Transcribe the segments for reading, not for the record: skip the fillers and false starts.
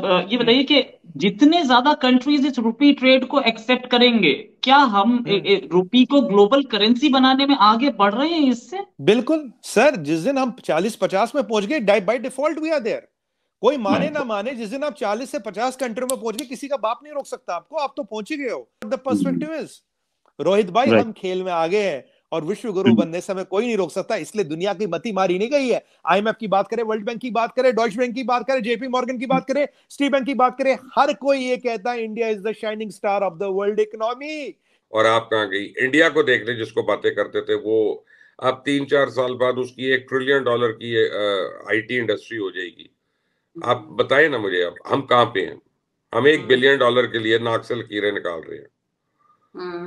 ये बताइए कि जितने ज्यादा कंट्रीज इस रुपी ट्रेड को एक्सेप्ट करेंगे, क्या हम रुपी को ग्लोबल करेंसी बनाने में आगे बढ़ रहे हैं इससे? बिल्कुल सर, जिस दिन हम 40-50 में पहुंच गए, by default we are there. कोई माने ना माने, जिस दिन आप 40 से 50 कंट्रियों में पहुंच गए, किसी का बाप नहीं रोक सकता आपको, आप तो पहुंच ही गए हो। द पर्सपेक्टिव इज, रोहित भाई, राइट। हम खेल में आगे हैं और विश्व गुरु बनने से हमें कोई नहीं रोक सकता। इसलिए दुनिया की मती मारी नहीं गई है। आईएमएफ की बात करें, वर्ल्ड बैंक की बात करें, डॉइच बैंक की बात करें, जेपी मॉर्गन की बात करें, स्टीव बैंक की बात करें, हर कोई ये कहता है India is the shining star of the world economy. और आप कहां गई? इंडिया को देख ले, जिसको बातें करते थे वो अब 3-4 साल बाद उसकी $1 ट्रिलियन की आईटी इंडस्ट्री हो जाएगी। आप बताएं ना मुझे, अब हम कहाँ पे हैं? हम $1 बिलियन के लिए नाक से लकीरें निकाल रहे हैं।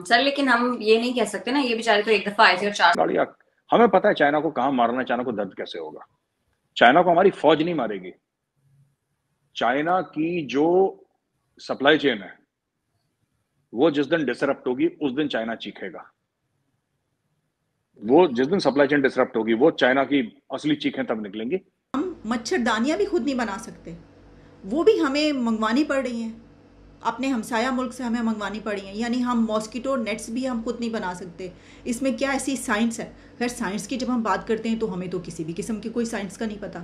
सर, लेकिन हम ये नहीं कह सकते ना, ये बेचारे तो एक दफा आए थे और 4 गाड़ियां। हमें पता है चाइना को कहां मारना है, चाइना को दर्द कैसे होगा। चाइना को हमारी फौज नहीं मारेगी। चाइना की जो सप्लाई चेन है वो जिस दिन डिसरप्ट होगी उस दिन चाइना चीखेगा। वो जिस दिन सप्लाई चेन डिसरप्ट होगी वो चाइना की असली चीखें तब निकलेंगी। हम मच्छरदानियां भी खुद नहीं बना सकते, वो भी हमें मंगवानी पड़ रही हैं, अपने हमसाया मुल्क से हमें मंगवानी पड़ी हैं। यानी हम मॉस्किटो नेट्स भी हम खुद नहीं बना सकते। इसमें क्या ऐसी साइंस है? खैर, साइंस की जब हम बात करते हैं तो हमें तो किसी भी किस्म की कोई साइंस का नहीं पता।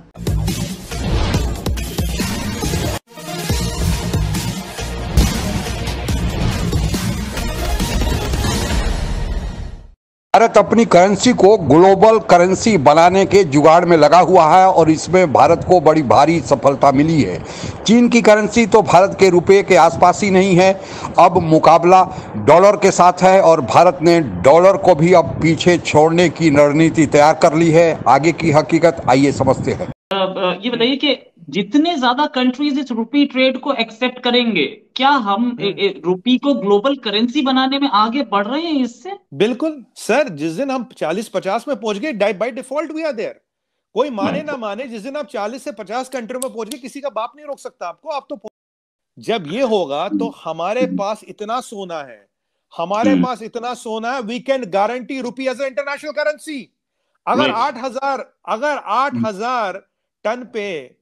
भारत अपनी करेंसी को ग्लोबल करेंसी बनाने के जुगाड़ में लगा हुआ है और इसमें भारत को बड़ी भारी सफलता मिली है। चीन की करेंसी तो भारत के रुपए के आसपास ही नहीं है। अब मुकाबला डॉलर के साथ है और भारत ने डॉलर को भी अब पीछे छोड़ने की रणनीति तैयार कर ली है। आगे की हकीकत आइए समझते हैं। ये बताइए कि जितने ज्यादा कंट्रीज इस रुपी ट्रेड को एक्सेप्ट करेंगे, क्या हम रुपी को ग्लोबल करेंसी बनाने में आगे बढ़ रहे हैं इससे? बिल्कुल सर, जिस दिन हम 40-50 में पहुंच गए, by default we are there. कोई माने ना माने, जिस दिन आप 40 से 50 कंट्रियों में पहुंच गए, किसी का बाप नहीं रोक सकता आपको, आप तो जब ये होगा तो हमारे पास इतना सोना है, हमारे पास इतना सोना है, we can guarantee rupee as a international currency. अगर 8,000 टन पे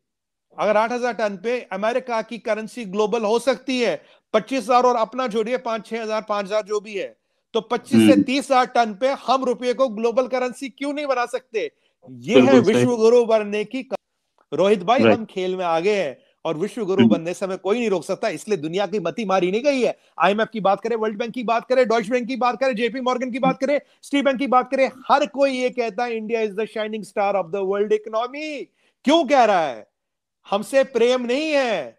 अगर 8,000 टन पे अमेरिका की करेंसी ग्लोबल हो सकती है, 25,000 और अपना जोड़िए 5,000-6,000 5,000 जो भी है, तो 25 से 30,000 टन पे हम रुपये को ग्लोबल करेंसी क्यों नहीं बना सकते? ये है विश्व गुरु बनने की। रोहित भाई, हम खेल में आगे हैं और विश्व गुरु बनने से हमें कोई नहीं रोक सकता। इसलिए दुनिया की मती मारी नहीं गई है। आईएमएफ की बात करें, वर्ल्ड बैंक की बात करें, डॉइच बैंक की बात करें, जेपी मॉर्गन की बात करें, स्टीव बैंक की बात करें, हर कोई ये कहता है India is the shining star of the world economy. क्यों कह रहा है? हमसे प्रेम नहीं है,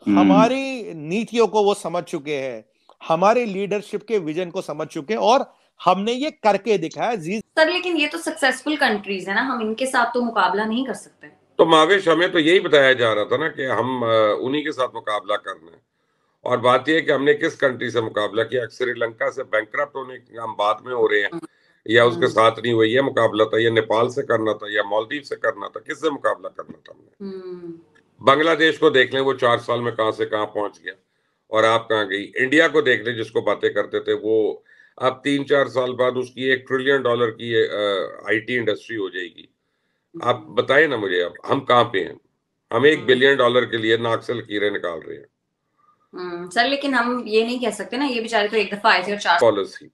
हमारी नीतियों को वो समझ चुके हैं, हमारे लीडरशिप के विजन को समझ चुके हैं और हमने ये करके दिखाया। सर, लेकिन ये तो सक्सेसफुल कंट्रीज है ना, हम इनके साथ तो मुकाबला नहीं कर सकते। तो मावेश, हमें तो यही बताया जा रहा था ना कि हम उन्हीं के साथ मुकाबला करना है। और बात यह है कि हमने किस कंट्री से मुकाबला किया? श्रीलंका से बैंकरप्ट होने के हम बाद में हो रहे हैं, या उसके साथ नहीं हुआ ये मुकाबला था, या नेपाल से करना था, या मालदीव से करना था? किससे मुकाबला करना था हमने? बांग्लादेश को देख लें, वो 4 साल में कहां से कहां पहुंच गया और आप कहां गई? इंडिया को देख लें, जिसको बातें करते थे वो अब 3-4 साल बाद उसकी $1 ट्रिलियन की आईटी इंडस्ट्री हो जाएगी। आप बताएं ना मुझे, अब हम कहाँ पे हैं? हम $1 बिलियन के लिए नाक से लकीरें निकाल रहे हैं। सर, लेकिन हम ये नहीं कह सकते ना, ये बेचारे तो एक दफा आए थे और 4 पॉलिसी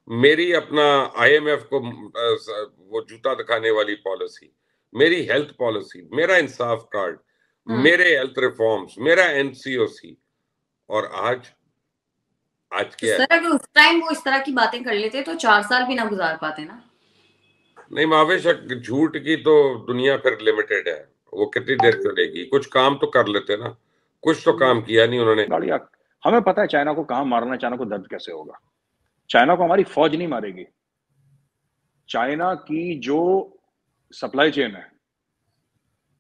मेरी अपना आईएमएफ को वो जूता दिखाने वाली पॉलिसी, मेरी हेल्थ पॉलिसी, मेरा इंसाफ कार्ड, मेरे हेल्थ रिफॉर्म्स, मेरा एनसीओसी, और आज क्या है? सर, अगर उस टाइम वो इस तरह की बातें कर लेते तो 4 साल भी ना गुजार पाते ना। नहीं मावेश, झूठ की तो दुनिया फिर लिमिटेड है, वो कितनी देर चलेगी? कुछ काम तो कर लेते ना, कुछ तो काम किया नहीं उन्होंने। गाड़ियां। हमें पता है चाइना को कहां मारना है, चाइना को दर्द कैसे होगा। चाइना को हमारी फौज नहीं मारेगी। चाइना की जो सप्लाई चेन है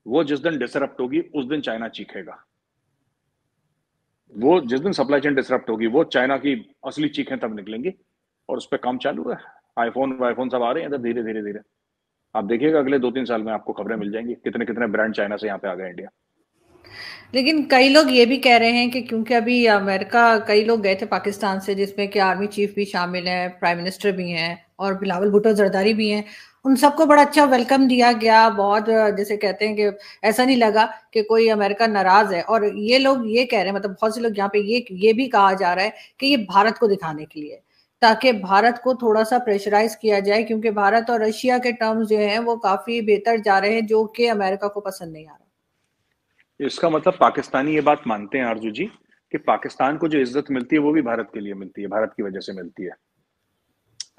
वो जिस दिन डिसरप्ट होगी उस दिन चाइना चीखेगा। वो जिस दिन सप्लाई चेन डिसरप्ट होगी वो चाइना की असली चीखें तब निकलेंगी। और उस पर काम चालू है। आईफोन सब आ रहे हैं इधर धीरे धीरे धीरे। आप देखिएगा अगले 2-3 साल में आपको खबरें मिल जाएंगी कितने कितने ब्रांड चाइना से यहाँ पे आ गए इंडिया। लेकिन कई लोग ये भी कह रहे हैं कि क्योंकि अभी अमेरिका, कई लोग गए थे पाकिस्तान से जिसमें कि आर्मी चीफ भी शामिल है, प्राइम मिनिस्टर भी हैं, और बिलावल भुट्टो जरदारी भी हैं, उन सबको बड़ा अच्छा वेलकम दिया गया। बहुत जैसे कहते हैं कि ऐसा नहीं लगा कि कोई अमेरिका नाराज है। और ये लोग ये कह रहे हैं, मतलब बहुत से लोग यहाँ पे ये भी कहा जा रहा है कि ये भारत को दिखाने के लिए, ताकि भारत को थोड़ा सा प्रेशराइज किया जाए, क्योंकि भारत और रशिया के टर्म्स जो हैं वो काफी बेहतर जा रहे हैं, जो कि अमेरिका को पसंद नहीं आ रहा। इसका मतलब पाकिस्तानी ये बात मानते हैं आरजू जी कि पाकिस्तान को जो इज्जत मिलती है वो भी भारत के लिए मिलती है, भारत की वजह से मिलती है ना?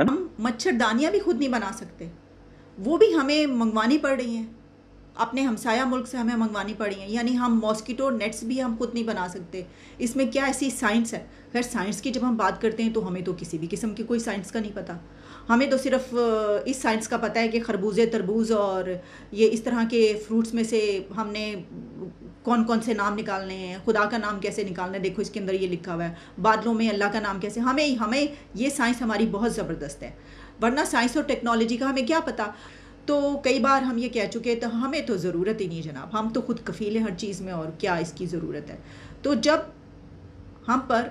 हम मच्छरदानियां भी खुद नहीं बना सकते, वो भी हमें मंगवानी पड़ रही हैं, अपने हमसाया मुल्क से हमें मंगवानी पड़ी हैं। यानी हम मॉस्किटो नेट्स भी हम खुद नहीं बना सकते। इसमें क्या ऐसी साइंस है? खैर साइंस की जब हम बात करते हैं तो हमें तो किसी भी किस्म की कोई साइंस का नहीं पता। हमें तो सिर्फ इस साइंस का पता है कि खरबूजे, तरबूज और ये इस तरह के फ्रूट्स में से हमने कौन कौन से नाम निकालने हैं, खुदा का नाम कैसे निकालना है, देखो इसके अंदर ये लिखा हुआ है, बादलों में अल्लाह का नाम कैसे। हमें ये साइंस हमारी बहुत ज़बरदस्त है, वरना साइंस और टेक्नोलॉजी का हमें क्या पता। तो कई बार हम ये कह चुके तो हमें तो ज़रूरत ही नहीं जनाब, हम तो खुद कफ़ील हैं हर चीज़ में, और क्या इसकी ज़रूरत है। तो जब हम पर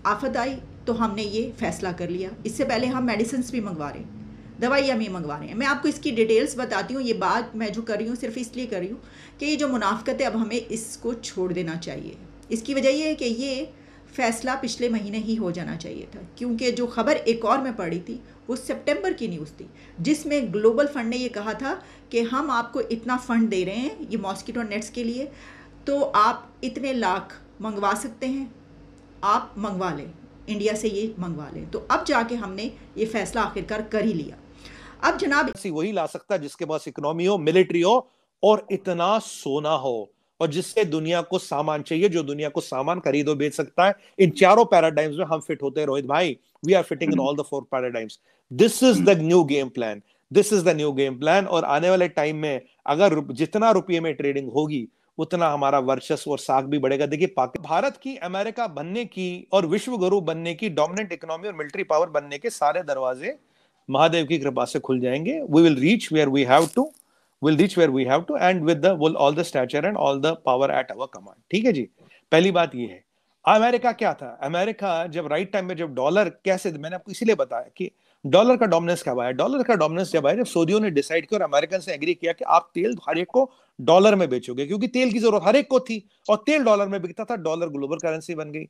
आफत आई तो हमने ये फ़ैसला कर लिया। इससे पहले हम मेडिसिन्स भी मंगवा रहे हैं, दवाइयाँ भी मंगवा रहे हैं। मैं आपको इसकी डिटेल्स बताती हूँ। ये बात मैं जो कर रही हूँ सिर्फ इसलिए कर रही हूँ कि ये जो मुनाफ़कत है अब हमें इसको छोड़ देना चाहिए। इसकी वजह ये है कि ये फ़ैसला पिछले महीने ही हो जाना चाहिए था, क्योंकि जो ख़बर एक और मैं पढ़ी थी वो सितंबर की न्यूज़ थी, जिसमें ग्लोबल फंड ने ये कहा था कि हम आपको इतना फ़ंड दे रहे हैं ये मॉस्किटो नेट्स के लिए, तो आप इतने लाख मंगवा सकते हैं, आप मंगवा लें, इंडिया से ये मंगवा लें। तो अब जाके हमने ये फ़ैसला आखिरकार कर ही लिया। अब जनाब वही ला सकता जिसके पास इकोनॉमी हो, मिलिट्री हो और इतना सोना हो, और जिससे दुनिया को सामान चाहिए, जो दुनिया को सामान खरीदो बेच सकता है। इन चारों पैराडाइम्स में हम फिट होते हैं रोहित भाई। We are fitting in all the 4 paradigms. This is the new game plan, this is the new game plan. और आने वाले टाइम में अगर जितना रुपये में ट्रेडिंग होगी उतना हमारा वर्चस्व और साख भी बढ़ेगा। देखिए भारत की अमेरिका बनने की और विश्व गुरु बनने की, डोमिनेंट इकोनॉमी और मिलिट्री पावर बनने के सारे दरवाजे महादेव की कृपा से खुल जाएंगे। We will reach where we have to, and with all the stature and all the power at our command। ठीक है जी। पहली बात ये है, अमेरिका क्या था? अमेरिका जब राइट टाइम में, जब डॉलर कैसे, मैंने आपको इसीलिए बताया कि डॉलर का डोमिनेंस कब आया। डॉलर का डोमिनेंस जब आया जब सऊदियों ने डिसाइड किया और अमेरिकन से एग्री किया कि आप तेल हर एक को डॉलर में बेचोगे, क्योंकि तेल की जरूरत हर एक को थी और तेल डॉलर में बिकता था। डॉलर ग्लोबल करेंसी बन गई।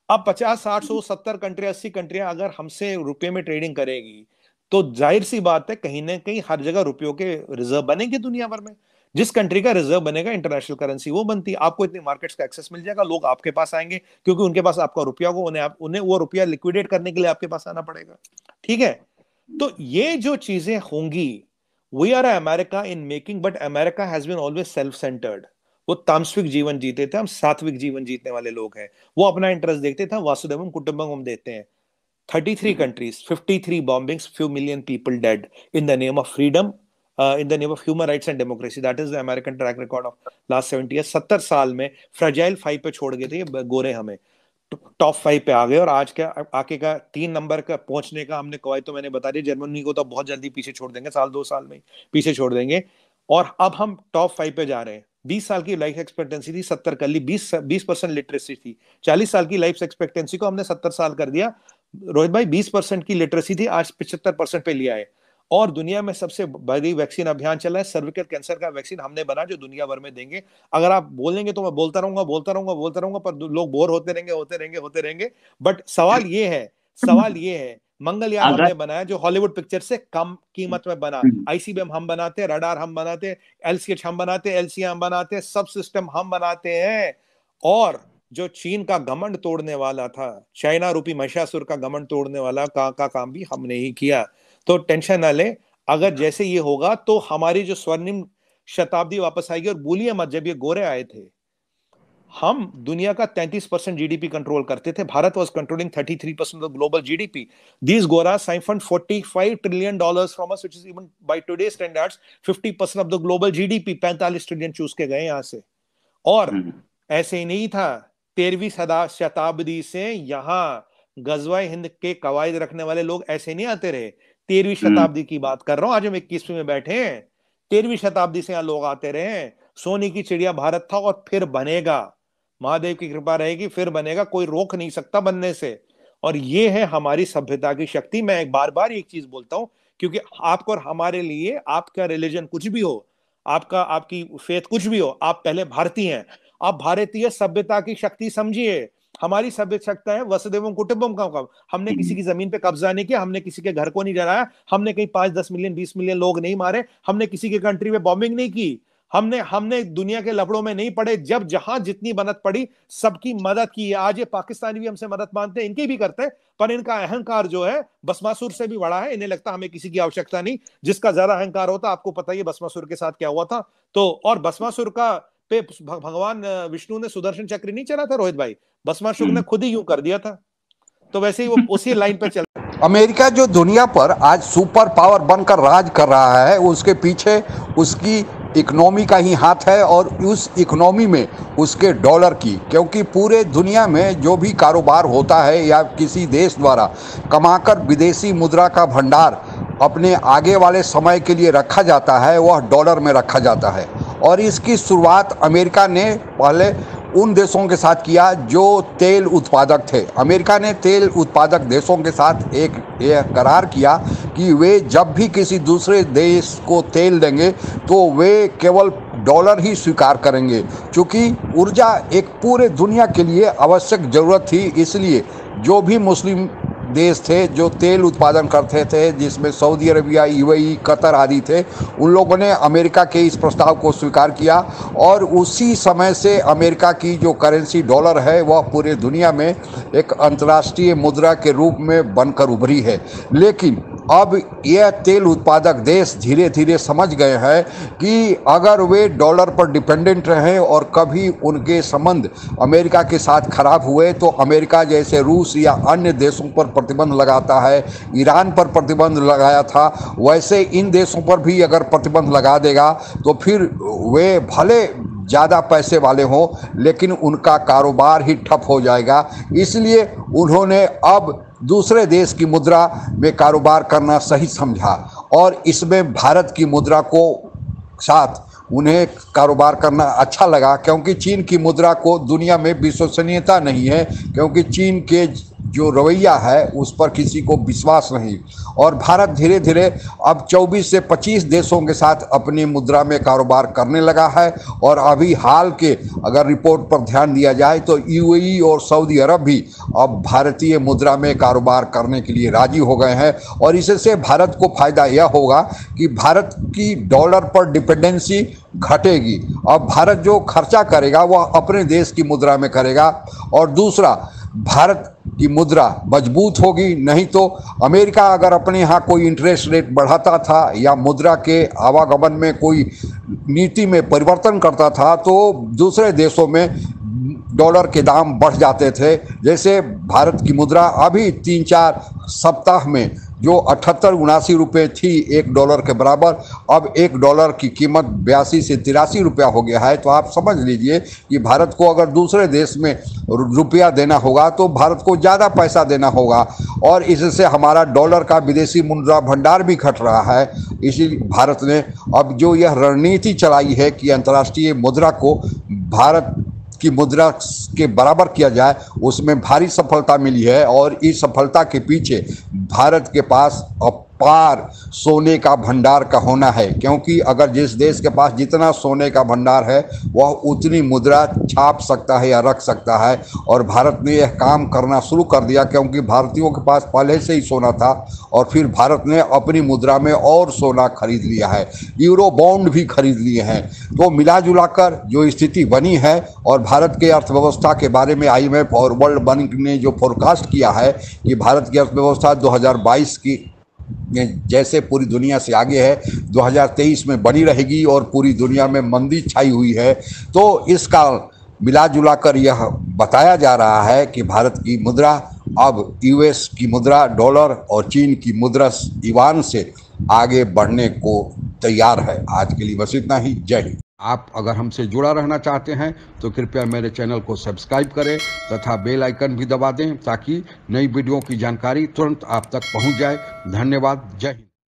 अब 50, 60, 100, 70 कंट्री, 80 कंट्रियां अगर हमसे रुपये में ट्रेडिंग करेगी तो जाहिर सी बात है कहीं ना कहीं हर जगह रुपयों के रिजर्व बनेंगे दुनिया भर में। जिस कंट्री का रिजर्व बनेगा इंटरनेशनल करेंसी वो बनती है। आपको इतनी मार्केट्स का एक्सेस मिल जाएगा, लोग आपके पास आएंगे क्योंकि उनके पास आपका रुपया होगा, उन्हें वो रुपया लिक्विडेट करने के लिए आपके पास आना पड़ेगा। ठीक है, तो ये जो चीजें होंगी, we are America in making, but America has been always self centered. वो तामसिक जीवन जीते थे, हम सात्विक जीवन जीतने वाले लोग हैं। वो अपना इंटरेस्ट देखते थे, वासुदेवम कुटुंबकम देते हैं। 33 countries, 53 bombings, few million people dead in the name of freedom, in the name of human rights and democracy. That is the American track record of last 70 years। 70 साल में फ्रेजाइल 5 पे छोड़ गए थे ये गोरे, हमें टॉप 5 पे आ गए। और आज का आके का 3 नंबर का पहुंचने का हमने कवायद तो मैंने बता दी। जर्मनी को तो बहुत जल्दी पीछे छोड़ देंगे, 1-2 साल में पीछे छोड़ देंगे। और अब हम टॉप 5 पे जा रहे हैं। 20 साल की लाइफ एक्सपेक्टेंसी थी, 70 कर ली। 20% लिटरेसी थी। 40 साल की लाइफ एक्सपेक्टेंसी को हमने 70 साल कर दिया। रोहित भाई 20% की लिटरेसी थी, आज 75% पे लिया है। और दुनिया में सबसे बड़ी वैक्सीन अभियान चल रहा है। सर्विकल कैंसर का वैक्सीन हमने बना जो दुनिया भर में देंगे। अगर आप बोलेंगे तो मैं बोलता रहूंगा, पर लोग बोर होते रहेंगे। बट सवाल ये है, मंगलयान हमने बनाया जो हॉलीवुड पिक्चर से कम कीमत में बना। आईसीबीएम हम बनाते, रडार हम बनाते, एलसीएच हम बनाते, एलसीए हम बनाते, सब सिस्टम हम बनाते हैं। और जो चीन का घमंड तोड़ने वाला था, चाइना रूपी महिषासुर का घमंड तोड़ने वाला का काम भी हमने ही किया। तो टेंशन ना ले, अगर जैसे ये होगा तो हमारी जो स्वर्णिम शताब्दी वापस आएगी। और भूलिए मत, जब ये गोरे आए थे हम दुनिया का 33% जीडीपी कंट्रोल करते थे। Bharat was controlling 33% of global GDP. These गोरा siphoned $45 trillion from us, which is even by today's standards 50% of the global GDP। 45 trillion चूस के गए यहां से। और ऐसे ही नहीं था, 13वीं शताब्दी से यहां गजवाए हिंद के कवायद रखने वाले लोग ऐसे नहीं आते रहे। 13वीं शताब्दी की बात कर रहा हूं, आज हम 21वीं में बैठे हैं। 13वीं शताब्दी से यहां लोग आते रहे। सोने की चिड़िया भारत था और फिर बनेगा, महादेव की कृपा रहेगी, फिर बनेगा, कोई रोक नहीं सकता बनने से। और ये है हमारी सभ्यता की शक्ति। मैं बार बार एक चीज बोलता हूं क्योंकि आपको और हमारे लिए आपका रिलीजन कुछ भी हो, आपकी फेथ कुछ भी हो, आप पहले भारतीय हैं। आप भारतीय सभ्यता की शक्ति समझिए। हमारी सभ्यता है वसुदेवम कुटुंबम का। हमने किसी की जमीन पे कब्जा नहीं किया, हमने किसी के घर को नहीं जलाया, हमने कहीं 5-10 मिलियन 20 मिलियन लोग नहीं मारे, हमने किसी के कंट्री में बॉम्बिंग नहीं की, हमने दुनिया के लफड़ों में नहीं पड़े। जब जहां जितनी मदद पड़ी सबकी मदद की है। आज ये पाकिस्तानी भी हमसे मदद मांगते हैं, इनकी भी करते हैं, पर इनका अहंकार जो है भस्मासुर से भी बड़ा है। इन्हें लगता हमें किसी की आवश्यकता नहीं। जिसका जरा अहंकार होता, आपको पता ही है भस्मासुर के साथ क्या हुआ था। तो और भस्मासुर का पे भगवान विष्णु ने सुदर्शन चक्र नहीं चला था रोहित भाई, भस्मासुर ने खुद ही यूं कर दिया था। तो वैसे ही वो उसी लाइन पे चल। अमेरिका जो दुनिया पर आज सुपर पावर बनकर राज कर रहा है, उसके पीछे उसकी इकोनॉमी का ही हाथ है, और उस इकोनॉमी में उसके डॉलर की, क्योंकि पूरे दुनिया में जो भी कारोबार होता है या किसी देश द्वारा कमाकर विदेशी मुद्रा का भंडार अपने आगे वाले समय के लिए रखा जाता है, वह डॉलर में रखा जाता है। और इसकी शुरुआत अमेरिका ने पहले उन देशों के साथ किया जो तेल उत्पादक थे। अमेरिका ने तेल उत्पादक देशों के साथ एक करार किया कि वे जब भी किसी दूसरे देश को तेल देंगे तो वे केवल डॉलर ही स्वीकार करेंगे। चूँकि ऊर्जा एक पूरे दुनिया के लिए आवश्यक ज़रूरत थी, इसलिए जो भी मुस्लिम देश थे जो तेल उत्पादन करते थे, जिसमें सऊदी अरबिया, यूएई, कतर आदि थे, उन लोगों ने अमेरिका के इस प्रस्ताव को स्वीकार किया। और उसी समय से अमेरिका की जो करेंसी डॉलर है वह पूरे दुनिया में एक अंतर्राष्ट्रीय मुद्रा के रूप में बनकर उभरी है। लेकिन अब यह तेल उत्पादक देश धीरे धीरे समझ गए हैं कि अगर वे डॉलर पर डिपेंडेंट रहें और कभी उनके संबंध अमेरिका के साथ खराब हुए तो अमेरिका जैसे रूस या अन्य देशों पर प्रतिबंध लगाता है, ईरान पर प्रतिबंध लगाया था, वैसे इन देशों पर भी अगर प्रतिबंध लगा देगा तो फिर वे भले ज़्यादा पैसे वाले हों लेकिन उनका कारोबार ही ठप हो जाएगा। इसलिए उन्होंने अब दूसरे देश की मुद्रा में कारोबार करना सही समझा, और इसमें भारत की मुद्रा को साथ उन्हें कारोबार करना अच्छा लगा, क्योंकि चीन की मुद्रा को दुनिया में विश्वसनीयता नहीं है, क्योंकि चीन के जो रवैया है उस पर किसी को विश्वास नहीं। और भारत धीरे धीरे अब 24 से 25 देशों के साथ अपनी मुद्रा में कारोबार करने लगा है। और अभी हाल के अगर रिपोर्ट पर ध्यान दिया जाए तो यूएई और सऊदी अरब भी अब भारतीय मुद्रा में कारोबार करने के लिए राजी हो गए हैं। और इससे भारत को फायदा यह होगा कि भारत की डॉलर पर डिपेंडेंसी घटेगी। अब भारत जो खर्चा करेगा वह अपने देश की मुद्रा में करेगा, और दूसरा भारत की मुद्रा मजबूत होगी। नहीं तो अमेरिका अगर अपने यहाँ कोई इंटरेस्ट रेट बढ़ाता था या मुद्रा के आवागमन में कोई नीति में परिवर्तन करता था तो दूसरे देशों में डॉलर के दाम बढ़ जाते थे। जैसे भारत की मुद्रा अभी 3-4 सप्ताह में जो 78-79 रुपये थी $1 के बराबर, अब $1 की कीमत 82 से 83 रुपया हो गया है। तो आप समझ लीजिए कि भारत को अगर दूसरे देश में रुपया देना होगा तो भारत को ज़्यादा पैसा देना होगा, और इससे हमारा डॉलर का विदेशी मुद्रा भंडार भी घट रहा है। इसीलिए भारत ने अब जो यह रणनीति चलाई है कि अंतर्राष्ट्रीय मुद्रा को भारत की मुद्रा के बराबर किया जाए, उसमें भारी सफलता मिली है। और इस सफलता के पीछे भारत के पास अपार सोने का भंडार का होना है, क्योंकि अगर जिस देश के पास जितना सोने का भंडार है वह उतनी मुद्रा छाप सकता है या रख सकता है। और भारत ने यह काम करना शुरू कर दिया, क्योंकि भारतीयों के पास पहले से ही सोना था, और फिर भारत ने अपनी मुद्रा में और सोना खरीद लिया है, यूरो बॉन्ड भी खरीद लिए हैं। तो मिला जुला कर जो स्थिति बनी है, और भारत के अर्थव्यवस्था के बारे में IMF और वर्ल्ड बैंक ने जो फोरकास्ट किया है कि भारत की अर्थव्यवस्था 2022 की जैसे पूरी दुनिया से आगे है 2023 में बनी रहेगी, और पूरी दुनिया में मंदी छाई हुई है। तो इसका मिला जुला कर यह बताया जा रहा है कि भारत की मुद्रा अब US की मुद्रा डॉलर और चीन की मुद्रा युआन से आगे बढ़ने को तैयार है। आज के लिए बस इतना ही। जय हिंद। आप अगर हमसे जुड़ा रहना चाहते हैं तो कृपया मेरे चैनल को सब्सक्राइब करें तथा बेल आइकन भी दबा दें, ताकि नई वीडियो की जानकारी तुरंत आप तक पहुंच जाए। धन्यवाद। जय हिंद।